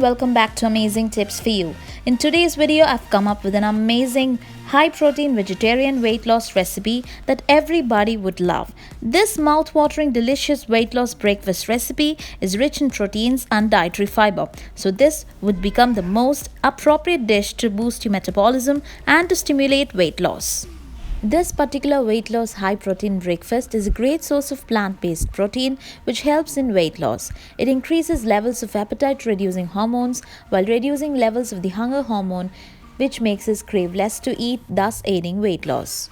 and welcome back to Amazing Tips for You. In today's video, I've come up with an amazing high-protein vegetarian weight loss recipe that everybody would love. This mouth-watering delicious weight loss breakfast recipe is rich in proteins and dietary fiber. So this would become the most appropriate dish to boost your metabolism and to stimulate weight loss. This particular weight loss high protein breakfast is a great source of plant-based protein which helps in weight loss. It increases levels of appetite reducing hormones while reducing levels of the hunger hormone which makes us crave less to eat, thus aiding weight loss.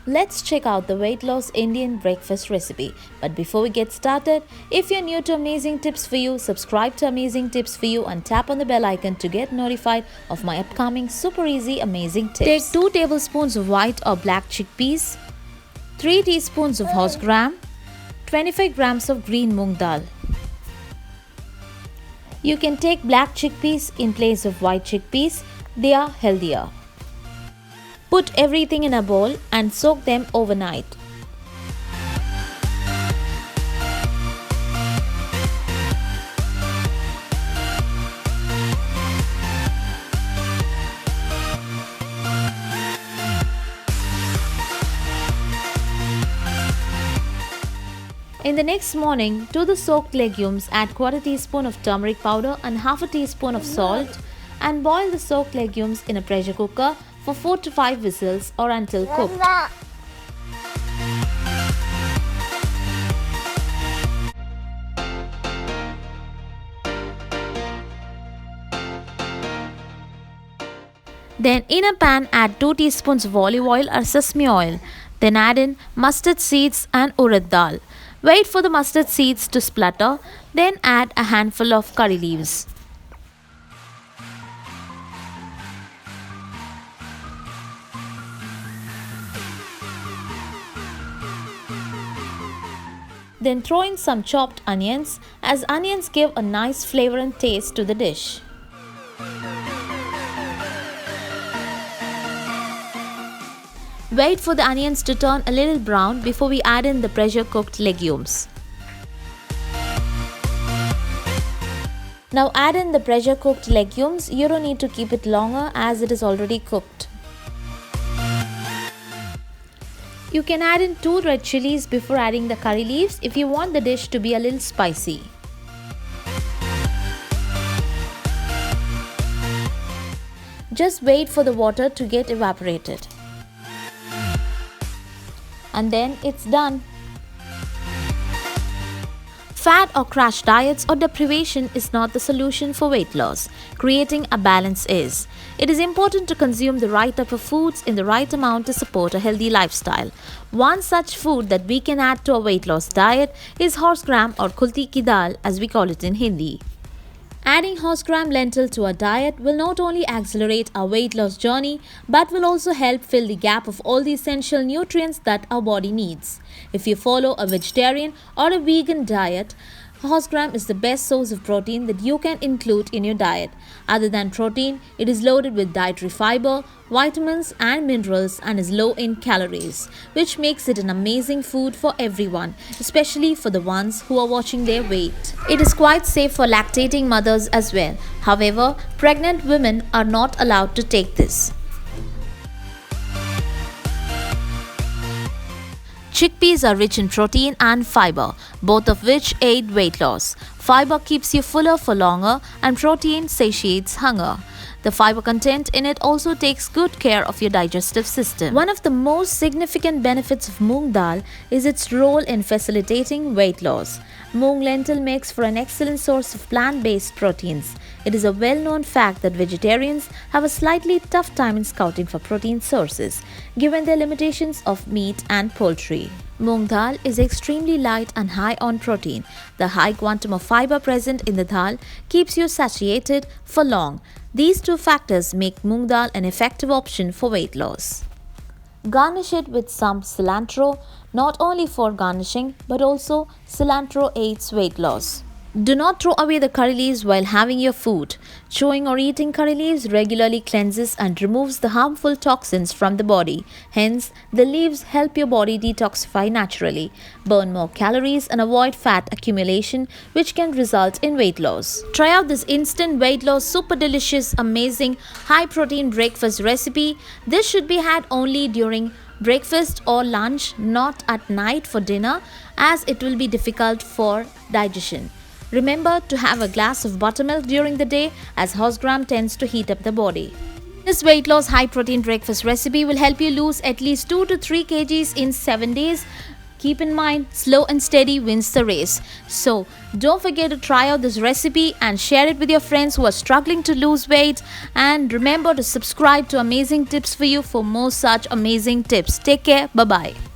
Let's check out the weight loss Indian breakfast recipe. But before we get started, if you're new to Amazing Tips for You, subscribe to Amazing Tips for You and tap on the bell icon to get notified of my upcoming super easy amazing tips. Take 2 tablespoons of white or black chickpeas, 3 teaspoons of horse gram, 25 grams of green moong dal. You can take black chickpeas in place of white chickpeas, they are healthier. Put everything in a bowl and soak them overnight. In the next morning, to the soaked legumes add 1/4 teaspoon of turmeric powder and 1/2 teaspoon of salt and boil the soaked legumes in a pressure cooker for 4 to 5 whistles or until cooked. Then in a pan add 2 teaspoons of olive oil or sesame oil. Then add in mustard seeds and urad dal. Wait for the mustard seeds to splutter. Then add a handful of curry leaves. Then throw in some chopped onions, as onions give a nice flavor and taste to the dish. Wait for the onions to turn a little brown before we add in the pressure cooked legumes. Now add in the pressure cooked legumes. You don't need to keep it longer as it is already cooked. You can add in 2 red chilies before adding the curry leaves if you want the dish to be a little spicy. Just wait for the water to get evaporated. And then it's done. Fad or crash diets or deprivation is not the solution for weight loss. Creating a balance is. It is important to consume the right type of foods in the right amount to support a healthy lifestyle. One such food that we can add to a weight loss diet is horse gram or kulti ki dal as we call it in Hindi. Adding horse gram lentil to our diet will not only accelerate our weight loss journey but will also help fill the gap of all the essential nutrients that our body needs. If you follow a vegetarian or a vegan diet, horse gram is the best source of protein that you can include in your diet. Other than protein, it is loaded with dietary fiber, vitamins and minerals and is low in calories, which makes it an amazing food for everyone, especially for the ones who are watching their weight. It is quite safe for lactating mothers as well. However, pregnant women are not allowed to take this. Chickpeas are rich in protein and fiber, both of which aid weight loss. Fiber keeps you fuller for longer and protein satiates hunger. The fiber content in it also takes good care of your digestive system. One of the most significant benefits of moong dal is its role in facilitating weight loss. Moong lentil makes for an excellent source of plant-based proteins. It is a well-known fact that vegetarians have a slightly tough time in scouting for protein sources, given their limitations of meat and poultry. Moong dal is extremely light and high on protein. The high quantum of fiber present in the dal keeps you satiated for long. These 2 factors make moong dal an effective option for weight loss. Garnish it with some cilantro, not only for garnishing but also cilantro aids weight loss. Do not throw away the curry leaves while having your food. Chewing or eating curry leaves regularly cleanses and removes the harmful toxins from the body. Hence, the leaves help your body detoxify naturally, burn more calories, and avoid fat accumulation, which can result in weight loss. Try out this instant weight loss, super delicious, amazing, high protein breakfast recipe. This should be had only during breakfast or lunch, not at night for dinner, as it will be difficult for digestion. Remember to have a glass of buttermilk during the day, as horse gram tends to heat up the body. This weight loss high protein breakfast recipe will help you lose at least 2 to 3 kgs in 7 days. Keep in mind, slow and steady wins the race. So, don't forget to try out this recipe and share it with your friends who are struggling to lose weight. And remember to subscribe to Amazing Tips for You for more such amazing tips. Take care. Bye-bye.